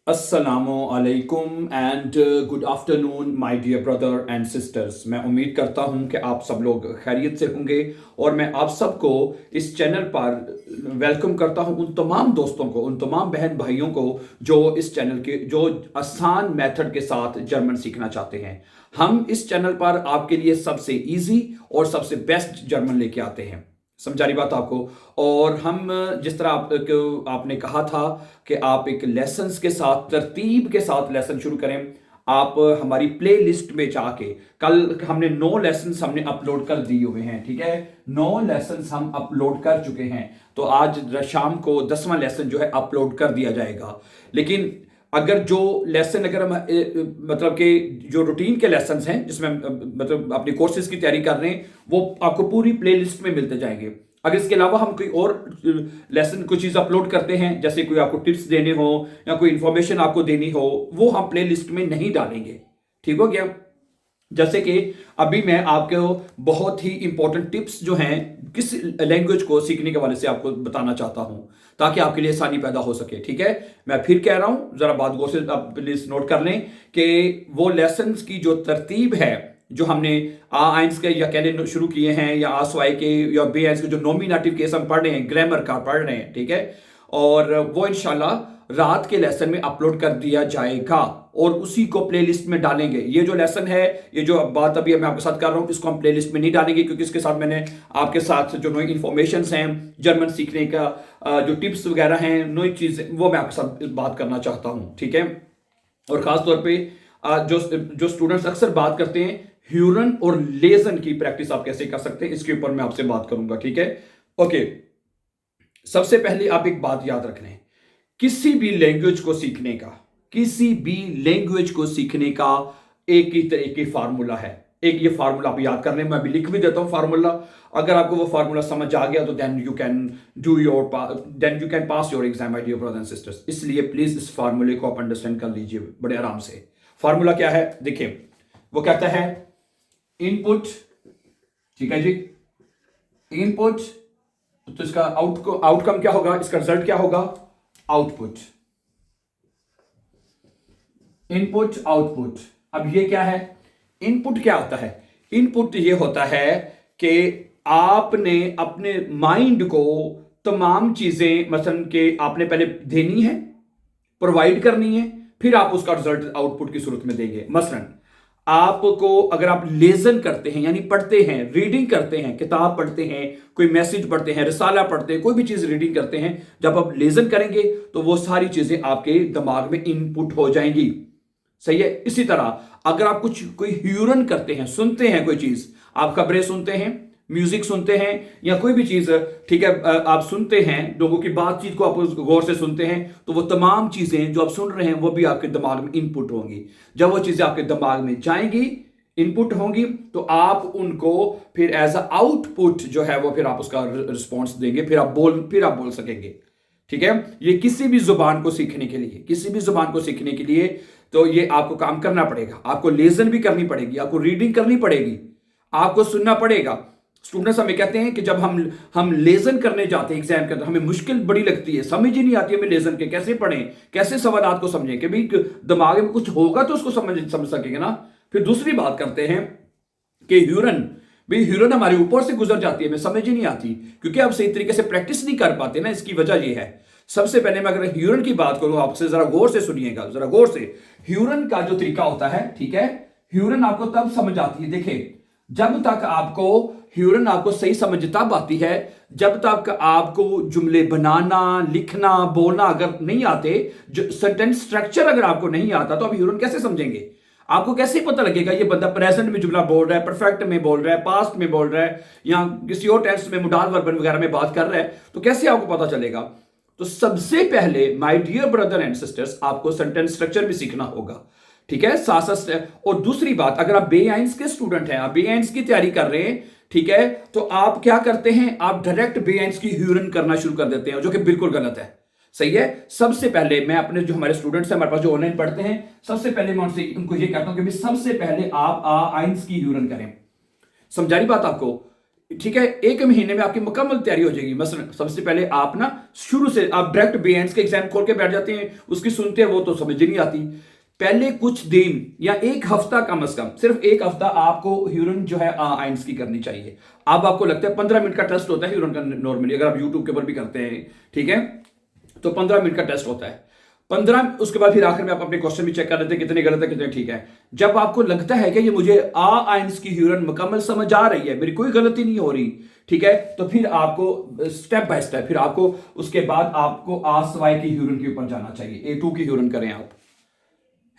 अस्सलामु अलैकुम and good afternoon my dear brother and sisters. मैं उम्मीद करता हूं कि आप सब लोग खैरियत से होंगे और मैं आप सबको इस चैनल पर वेलकम करता हूं, उन तमाम दोस्तों को, उन तमाम बहन भाइयों को जो इस चैनल के जो आसान मेथड के साथ जर्मन सीखना चाहते हैं। हम इस चैनल पर आपके लिए सबसे इजी और सबसे बेस्ट जर्मन लेके आते हैं। समझा रही बात आपको। और हम जिस तरह आपने कहा था कि आप एक लेसन्स के साथ तरतीब के साथ लेसन शुरू करें, आप हमारी प्ले लिस्ट में जाके, कल हमने 9 लेसन्स हमने अपलोड कर दिए हुए हैं, ठीक है। 9 लेसन्स हम अपलोड कर चुके हैं, तो आज शाम को 10वां लेसन जो है अपलोड कर दिया जाएगा। लेकिन अगर जो लेसन अगर हम मतलब कि जो रूटीन के लेसन्स हैं जिसमें मतलब अपनी कोर्सेज की तैयारी कर रहे हैं, वो आपको पूरी प्ले लिस्ट में मिलते जाएंगे। अगर इसके अलावा हम कोई और लेसन कोई चीज़ अपलोड करते हैं, जैसे कोई आपको टिप्स देने हो या कोई इंफॉर्मेशन आपको देनी हो, वो हम प्ले लिस्ट में नहीं डालेंगे। ठीक हो गया। जैसे कि अभी मैं आपको बहुत ही इंपॉर्टेंट टिप्स जो हैं किस लैंग्वेज को सीखने के वाले से आपको बताना चाहता हूं, ताकि आपके लिए आसानी पैदा हो सके। ठीक है, मैं फिर कह रहा हूं, जरा बात गौर से आप प्लीज नोट कर लें कि वो लेसन्स की जो तरतीब है जो हमने आ आइंस के या कहने शुरू किए हैं, या आसवाई के या बे आइंस के जो नॉमिनेटिव केस हम पढ़ रहे हैं, ग्रामर का पढ़ रहे हैं, ठीक है। और वो इंशाल्लाह रात के लेसन में अपलोड कर दिया जाएगा और उसी को प्लेलिस्ट में डालेंगे। ये जो लेसन है, ये जो बात अभी मैं आपके साथ कर रहा हूं, इसको हम प्लेलिस्ट में नहीं डालेंगे, क्योंकि इसके साथ मैंने आपके साथ जो नई इंफॉर्मेशन हैं जर्मन सीखने का, जो टिप्स वगैरह हैं, नई चीजें, वो मैं आपके साथ बात करना चाहता हूं, ठीक है। और खास तौर पे जो स्टूडेंट्स अक्सर बात करते हैं ह्यूरन और लेजन की प्रैक्टिस आप कैसे कर सकते हैं, इसके ऊपर मैं आपसे बात करूंगा, ठीक है। ओके, सबसे पहले आप एक बात याद रख लें, किसी भी लैंग्वेज को सीखने का, किसी भी लैंग्वेज को सीखने का एक ही तरीके फार्मूला है। एक ये फार्मूला आप याद कर लें, मैं अभी लिख भी देता हूं फार्मूला। अगर आपको वो फार्मूला समझ आ गया तो then you can pass your exam, my dear brothers and sisters. इसलिए प्लीज इस फार्मूले को आप अंडरस्टैंड कर लीजिए बड़े आराम से। फार्मूला क्या है देखिए, वो कहता है इनपुट, ठीक है जी, इनपुट, तो इसका आउटकम क्या होगा, इसका रिजल्ट क्या होगा, आउटपुट। Input output. अब ये क्या है, इनपुट क्या होता है, इनपुट ये होता है कि आपने अपने माइंड को तमाम चीजें मसलन के आपने पहले देनी है, प्रोवाइड करनी है, फिर आप उसका रिजल्ट आउटपुट की सूरत में देंगे। मसलन आपको, अगर आप लेजन करते हैं यानी पढ़ते हैं, रीडिंग करते हैं, किताब पढ़ते हैं, कोई मैसेज पढ़ते हैं, रिसाला पढ़ते हैं, कोई भी चीज रीडिंग करते हैं, जब आप लेजन करेंगे तो वो सारी चीजें आपके दिमाग में इनपुट हो जाएंगी। सही है। इसी तरह अगर आप कोई ह्यूरन करते हैं, सुनते हैं कोई चीज, आप खबरें सुनते हैं, म्यूजिक सुनते हैं, या कोई भी चीज, ठीक है, आप सुनते हैं, लोगों की बातचीत को आप गौर से सुनते हैं, तो वो तमाम चीजें जो आप सुन रहे हैं वो भी आपके दिमाग में इनपुट होंगी। जब वो चीजें आपके दिमाग में जाएंगी, इनपुट होंगी, तो आप उनको फिर एज अ आउटपुट जो है वो फिर आप उसका रिस्पॉन्स देंगे, फिर आप बोल सकेंगे। ठीक है। ये किसी भी जुबान को सीखने के लिए, किसी भी जुबान को सीखने के लिए तो ये आपको काम करना पड़ेगा। आपको लेजन भी करनी पड़ेगी, आपको रीडिंग करनी पड़ेगी, आपको सुनना पड़ेगा। स्टूडेंट्स हमें कहते हैं कि जब हम लेजन करने जाते हैं, एग्जाम करते, हमें मुश्किल बड़ी लगती है, समझ ही नहीं आती हमें लेजन के, कैसे पढ़ें, कैसे सवालात को समझें, कि भाई दिमाग में कुछ होगा तो उसको समझ सकेंगे ना। फिर दूसरी बात करते हैं कि ह्यूरन, भाई ह्यूरन हमारे ऊपर से गुजर जाती है, हमें समझ ही नहीं आती, क्योंकि आप सही तरीके से प्रैक्टिस नहीं कर पाते ना। इसकी वजह यह है, सबसे पहले मैं अगर ह्यूरन की बात करूं आपसे, जरा गौर से सुनिएगा, जरा गौर से। ह्यूरन का जो तरीका होता है, ठीक है, ह्यूरन आपको तब समझ आती है, देखें, जब तक आपको ह्यूरन आपको सही समझ तब आती है जब तक आपको जुमले बनाना, लिखना, बोलना अगर नहीं आते, जो सेंटेंस स्ट्रक्चर अगर आपको नहीं आता, तो आप ह्यूरन कैसे समझेंगे? आपको कैसे पता लगेगा ये बंदा प्रेजेंट में जुमला बोल रहा है, परफेक्ट में बोल रहा है, पास्ट में बोल रहा है, या किसी और टेंस में मुडाल वर्बन वगैरह में बात कर रहा है, तो कैसे आपको पता चलेगा? तो सबसे पहले my dear brother and sisters, आपको सेंटेंस स्ट्रक्चर भी सीखना होगा, ठीक है, साथ साथ। और दूसरी बात, अगर आप बे आइंस के स्टूडेंट हैं, आप बे आइंस की तैयारी कर रहे हैं, ठीक है, तो आप क्या करते हैं, आप डायरेक्ट बे आइंस की ह्यूरन करना शुरू कर देते हैं, जो कि बिल्कुल गलत है। सही है। सबसे पहले मैं अपने जो हमारे स्टूडेंट्स हैं, हमारे पास जो ऑनलाइन पढ़ते हैं, सबसे पहले मैं उनको ये कहता हूं कि सबसे पहले आप आ आइंस की ह्यूरन करें। समझा रही बात आपको? ठीक है, 1 महीने में आपकी मुकम्मल तैयारी हो जाएगी। मसलन सबसे पहले आप ना शुरू से आप डायरेक्ट बेएंड्स के एग्जाम खोल के बैठ जाते हैं, उसकी सुनते हैं, वो तो समझ ही नहीं आती। पहले कुछ दिन या 1 हफ्ता, कम से कम सिर्फ 1 हफ्ता आपको ह्यूरन जो है आइंस की करनी चाहिए। अब आपको लगता है 15 मिनट का टेस्ट होता है ह्यूरन का नॉर्मली, अगर आप यूट्यूब के ऊपर भी करते हैं, ठीक है, तो 15 मिनट का टेस्ट होता है। 15, उसके बाद फिर आखिर में आप अपने क्वेश्चन भी चेक कर लेते हैं कितने गलत है कितने ठीक है। जब आपको लगता है कि ये मुझे आइंस की ह्यूरन मुकम्मल समझ आ रही है, मेरी कोई गलती नहीं हो रही, ठीक है, तो फिर आपको स्टेप बाय स्टेप फिर आपको उसके बाद आपको आसवाई की ह्यूरन के ऊपर जाना चाहिए। A2 की ह्यूरन करें आप,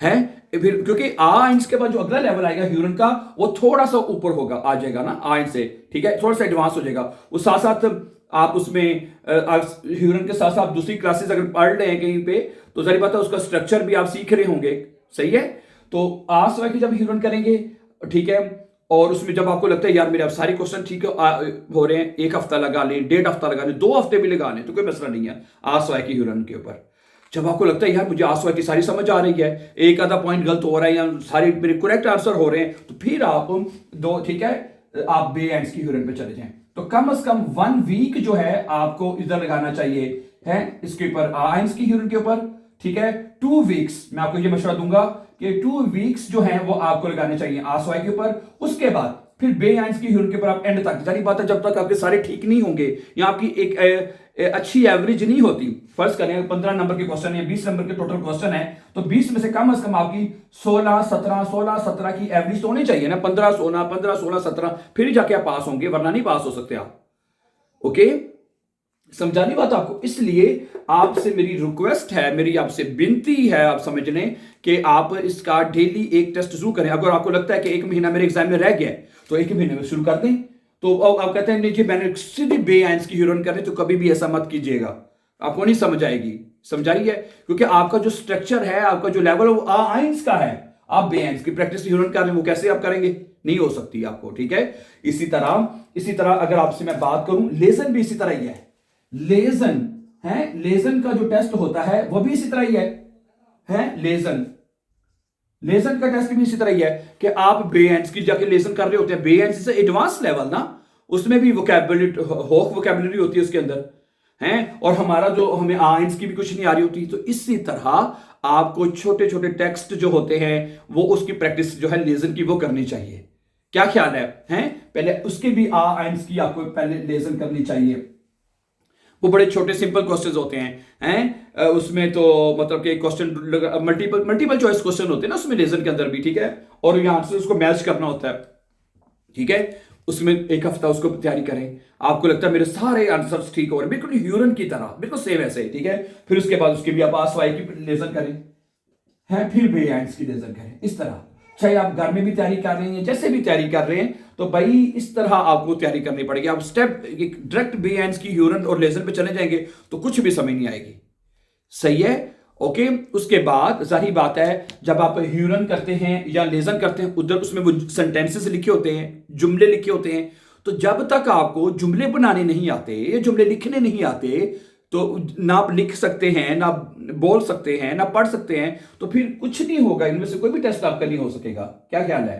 है फिर, क्योंकि आइंस के बाद जो अगला लेवल आएगा ह्यूरन का, वो थोड़ा सा ऊपर होगा, आ जाएगा ना आइंस से, ठीक है, थोड़ा सा एडवांस हो जाएगा। वो साथ साथ आप उसमें ह्यूरन के साथ साथ दूसरी क्लासेस अगर पढ़ रहे हैं कहीं पे, तो जाहिर बात है उसका स्ट्रक्चर भी आप सीख रहे होंगे, सही है। तो आसवाई की जब ह्यूरन करेंगे, ठीक है, और उसमें जब आपको लगता है यार मेरे अब सारे क्वेश्चन ठीक हो रहे हैं, 1 हफ्ता लगा लें, 1.5 हफ्ता लगा लें, 2 हफ्ते भी लगा लें, तो कोई मसला नहीं है आसवाई की ह्यूरन के ऊपर। जब आपको लगता है यार मुझे आसवाई की सारी समझ आ रही है, एक आधा पॉइंट गलत हो रहा है या सारे मेरे करेक्ट आंसर हो रहे हैं, तो फिर आप दो, ठीक है, आप बेएंड्स की ह्यूरन पे चले जाएं। तो कम से कम 1 वीक जो है आपको इधर लगाना चाहिए, है इसके ऊपर आइंस की ह्यूरन के ऊपर, ठीक है। 2 वीक्स मैं आपको ये मशवरा दूंगा कि 2 वीक्स जो है वो आपको लगाने चाहिए आसवाई के ऊपर। उसके बाद फिर बेआइंस की ह्यूरन के ऊपर आप एंड तक, जारी बात है, जब तक आपके सारे ठीक नहीं होंगे या आपकी एक अच्छी एवरेज नहीं होती, फर्ज करें 15 नंबर के क्वेश्चन है, 20 नंबर के टोटल क्वेश्चन है, तो 20 में से कम आपकी 16 17 की एवरेज तो होनी चाहिए ना, 15 16 फिर जाके आप पास होंगे, वरना नहीं पास हो सकते आप। ओके, समझानी बात आपको। इसलिए आपसे मेरी रिक्वेस्ट है, मेरी आपसे विनती है, आप समझ लें कि आप इसका डेली एक टेस्ट जरूर करें। अगर आपको लगता है कि 1 महीना मेरे एग्जाम में रह गया तो 1 महीने में शुरू कर दें। तो आप कहते हैं नहीं जी मैंने सीधी बेआइंस की ह्यूरन करनी, तो कभी भी ऐसा मत कीजिएगा, आपको नहीं समझ आएगी। समझाइए, क्योंकि आपका जो स्ट्रक्चर है, आपका जो लेवल है वो आइंस का है, आप बेआइंस की प्रैक्टिस ह्यूरन कर रहे हैं, वो कैसे आप करेंगे, नहीं हो सकती आपको, ठीक है। इसी तरह अगर आपसे मैं बात करूं, लेजन भी इसी तरह ही है। लेजन है, लेजन का जो टेस्ट होता है वो भी इसी तरह ही है लेजन का टेस्ट भी इसी तरह ही है कि आप बेएंड्स की जाके लेजन कर रहे होते हैं। बेएंड्स से एडवांस लेवल ना, उसमें भी वोकैबुलरी, होक वोकैबुलरी होती है उसके अंदर, हैं, और हमारा जो हमें आइंस की भी कुछ नहीं आ रही होती। तो इसी तरह आपको छोटे छोटे टेक्स्ट जो होते हैं वो उसकी प्रैक्टिस जो है लेजन की वो करनी चाहिए। क्या ख्याल है, हैं? पहले उसके भी आइंस की आपको पहले लेजन करनी चाहिए। वो बड़े छोटे सिंपल क्वेश्चंस होते हैं, उसमें तो मतलब कि क्वेश्चन मल्टीपल चॉइस क्वेश्चन होते हैं ना उसमें, लेजन के अंदर भी, ठीक है, और ये आंसर उसको मैच करना होता है, ठीक है। उसमें 1 हफ्ता उसको तैयारी करें। आपको लगता है मेरे सारे आंसर्स ठीक हो रहे हैं, बिल्कुल ह्यूरन की तरह, बिल्कुल सेम ऐसे ही, ठीक है। फिर उसके बाद उसके भी आप आसवाई की लेजन करें, हैं, फिर बेआइंस की लेजन करें। इस तरह चाहे आप घर में भी तैयारी कर रहे हैं, जैसे भी तैयारी कर रहे हैं, तो भाई इस तरह आपको तैयारी करनी पड़ेगी। आप स्टेप डायरेक्ट बेआइंस की ह्यूरन और लेजर पे चले जाएंगे तो कुछ भी समझ नहीं आएगी, सही है। ओके, उसके बाद जाहिर बात है जब आप ह्यूरन करते हैं या लेजन करते हैं, उधर उसमें वो सेंटेंसेस लिखे होते हैं, जुमले लिखे होते हैं। तो जब तक आपको जुमले बनाने नहीं आते, जुमले लिखने नहीं आते, तो ना आप लिख सकते हैं, ना बोल सकते हैं, ना पढ़ सकते हैं, तो फिर कुछ नहीं होगा, इनमें से कोई भी टेस्ट आपका नहीं हो सकेगा। क्या ख्याल है,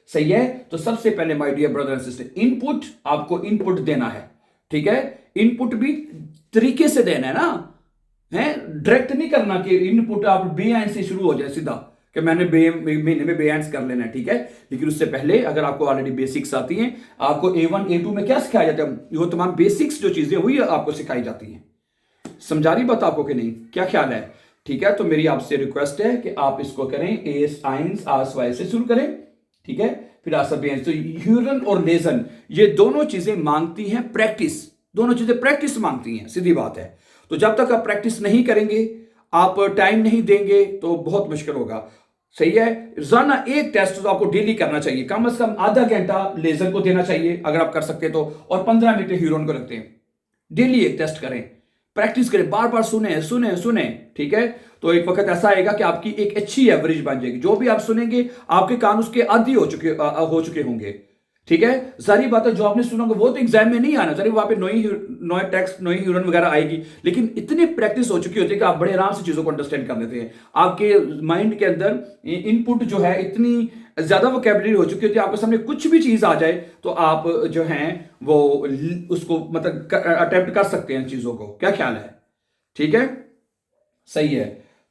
सही है। तो सबसे पहले my dear brother and sister, input, आपको इनपुट देना है, ठीक है। इनपुट भी तरीके से देना है ना, है, डायरेक्ट नहीं करना कि इनपुट आप बेआइंस से शुरू हो जाए सीधा कि मैंने महीने में बेआइंस कर लेना है, ठीक है। लेकिन उससे पहले अगर आपको ऑलरेडी बेसिक्स आती हैं, आपको A1 A2 में क्या सिखाया जाता है, वो तमाम बेसिक्स जो चीजें वही आपको सिखाई जाती हैं। समझा रही बात आपको कि नहीं, क्या ख्याल है, ठीक है। तो मेरी आपसे रिक्वेस्ट है कि आप इसको करें, आइंस आसवाई से शुरू करें, ठीक है, फिर आसर बेआइंस। तो ह्यूरन और लेजन ये दोनों चीजें मांगती हैं प्रैक्टिस, दोनों चीजें प्रैक्टिस मांगती हैं, सीधी बात है। तो जब तक आप प्रैक्टिस नहीं करेंगे, आप टाइम नहीं देंगे, तो बहुत मुश्किल होगा, सही है। रोजाना एक टेस्ट तो आपको डेली करना चाहिए, कम से कम आधा घंटा लेजर को देना चाहिए अगर आप कर सकते तो, और 15 मिनट ह्यूरन को लगते हैं। डेली एक टेस्ट करें, प्रैक्टिस करें, बार बार सुने सुने सुने, ठीक है। तो एक वक्त ऐसा आएगा कि आपकी एक अच्छी एवरेज बन जाएगी। जो भी आप सुनेंगे आपके कान उसके आदी हो चुके होंगे, ठीक है, सारी बातें जो आपने सुना वो तो एग्जाम में नहीं आना, सारी वहां पे नई टेक्स्ट नई ह्यूरन वगैरह आएगी, लेकिन इतनी प्रैक्टिस हो चुकी होती है कि आप बड़े आराम से चीजों को अंडरस्टैंड कर लेते हैं। आपके माइंड के अंदर इनपुट जो है इतनी ज्यादा वोकैबुलरी हो चुकी होती है, आपके सामने कुछ भी चीज आ जाए तो आप जो है वो उसको मतलब अटेम्प्ट कर सकते हैं चीजों को। क्या ख्याल है? ठीक है, सही है।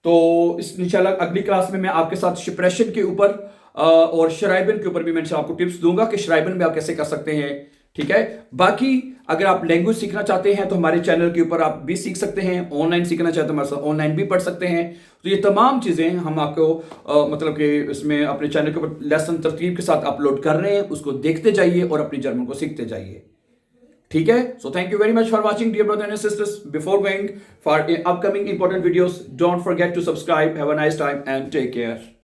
तो इस इंशाल्लाह अगली क्लास में मैं आपके साथ शिप्रेशन के ऊपर और शराइबन के ऊपर भी मैं आपको टिप्स दूंगा कि शराइबन में आप कैसे कर सकते हैं। ठीक है, बाकी अगर आप लैंग्वेज सीखना चाहते हैं तो हमारे चैनल के ऊपर आप भी सीख सकते हैं, ऑनलाइन सीखना चाहते हैं हमारे साथ ऑनलाइन भी पढ़ सकते हैं। तो ये तमाम चीज़ें हम आपको मतलब कि इसमें अपने चैनल के ऊपर लेसन तरतीब के साथ अपलोड कर रहे हैं, उसको देखते जाइए और अपनी जर्मन को सीखते जाइए। ठीक है, so thank you very much for watching dear brother and sisters. Before going for upcoming important videos, don't forget to subscribe. Have a nice time and take care.